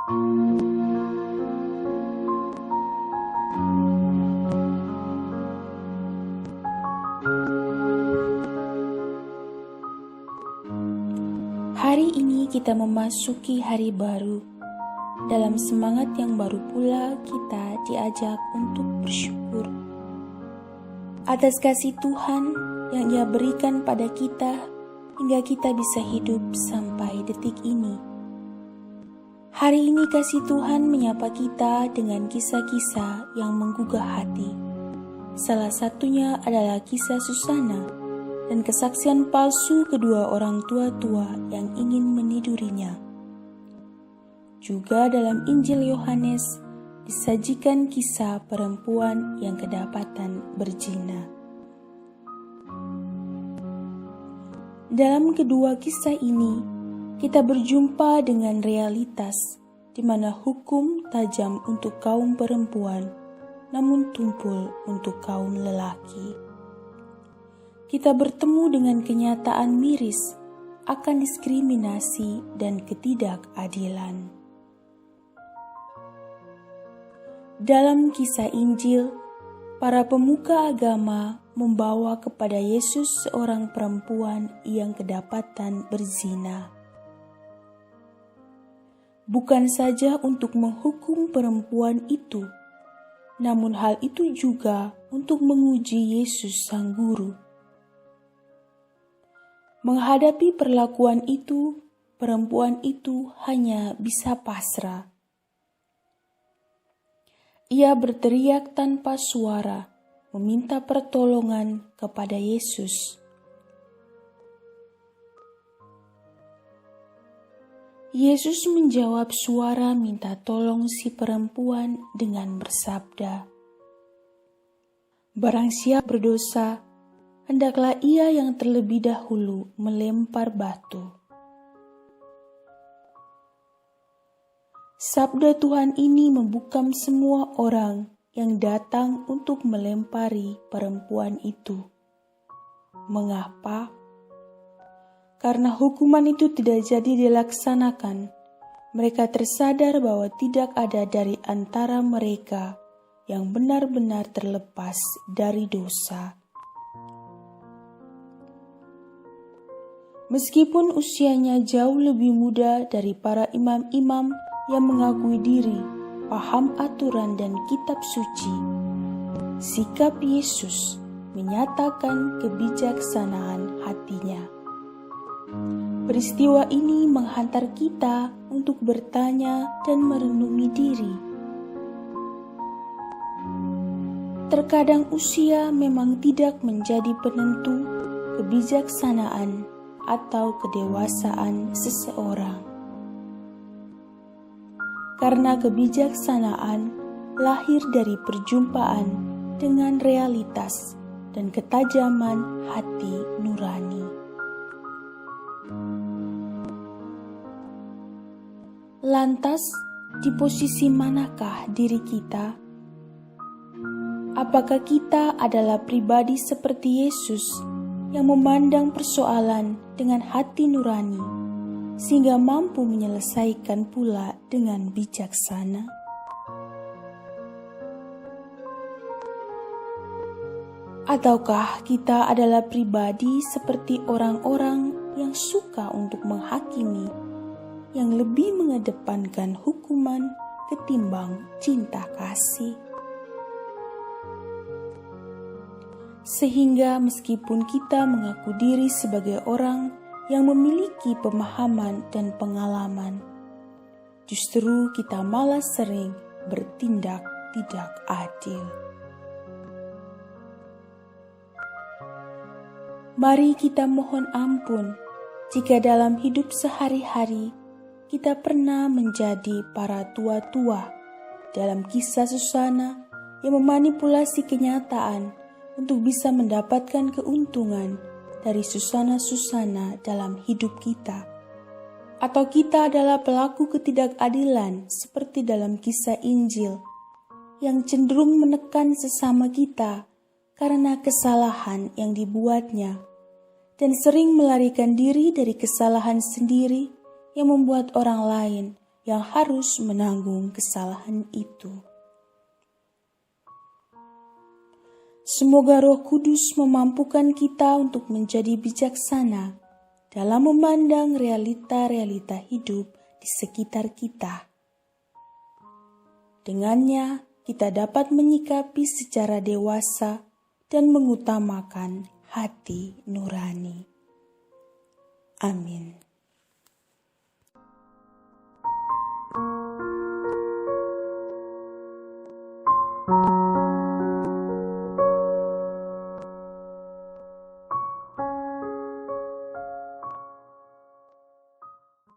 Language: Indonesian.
Hari ini kita memasuki hari baru. Dalam semangat yang baru pula kita diajak untuk bersyukur atas kasih Tuhan yang Ia berikan pada kita hingga kita bisa hidup sampai detik ini. Hari ini kasih Tuhan menyapa kita dengan kisah-kisah yang menggugah hati. Salah satunya adalah kisah Susana dan kesaksian palsu kedua orang tua yang ingin menidurinya. Juga dalam Injil Yohanes disajikan kisah perempuan yang kedapatan berzina. Dalam kedua kisah ini, kita berjumpa dengan realitas di mana hukum tajam untuk kaum perempuan, namun tumpul untuk kaum lelaki. Kita bertemu dengan kenyataan miris akan diskriminasi dan ketidakadilan. Dalam kisah Injil, para pemuka agama membawa kepada Yesus seorang perempuan yang kedapatan berzina. Bukan saja untuk menghukum perempuan itu, namun hal itu juga untuk menguji Yesus sang guru. Menghadapi perlakuan itu, perempuan itu hanya bisa pasrah. Ia berteriak tanpa suara, meminta pertolongan kepada Yesus. Yesus menjawab suara minta tolong si perempuan dengan bersabda, "Barang siapa berdosa, hendaklah ia yang terlebih dahulu melempar batu." Sabda Tuhan ini membukam semua orang yang datang untuk melempari perempuan itu. Mengapa? Karena hukuman itu tidak jadi dilaksanakan. Mereka tersadar bahwa tidak ada dari antara mereka yang benar-benar terlepas dari dosa. Meskipun usianya jauh lebih muda dari para imam-imam yang mengakui diri, paham aturan dan kitab suci, sikap Yesus menyatakan kebijaksanaan hatinya. Peristiwa ini menghantar kita untuk bertanya dan merenungi diri. Terkadang usia memang tidak menjadi penentu kebijaksanaan atau kedewasaan seseorang. Karena kebijaksanaan lahir dari perjumpaan dengan realitas dan ketajaman hati nurani. Lantas, di posisi manakah diri kita? Apakah kita adalah pribadi seperti Yesus yang memandang persoalan dengan hati nurani, sehingga mampu menyelesaikan pula dengan bijaksana? Ataukah kita adalah pribadi seperti orang-orang yang suka untuk menghakimi, yang lebih mengedepankan hukuman ketimbang cinta kasih? Sehingga meskipun kita mengaku diri sebagai orang yang memiliki pemahaman dan pengalaman, justru kita malah sering bertindak tidak adil. Mari kita mohon ampun jika dalam hidup sehari-hari kita pernah menjadi para tua-tua dalam kisah Susana yang memanipulasi kenyataan untuk bisa mendapatkan keuntungan dari susana-susana dalam hidup kita. Atau kita adalah pelaku ketidakadilan seperti dalam kisah Injil yang cenderung menekan sesama kita karena kesalahan yang dibuatnya dan sering melarikan diri dari kesalahan sendiri yang membuat orang lain yang harus menanggung kesalahan itu. Semoga Roh Kudus memampukan kita untuk menjadi bijaksana dalam memandang realita-realita hidup di sekitar kita. Dengannya, kita dapat menyikapi secara dewasa dan mengutamakan hati nurani. Amin.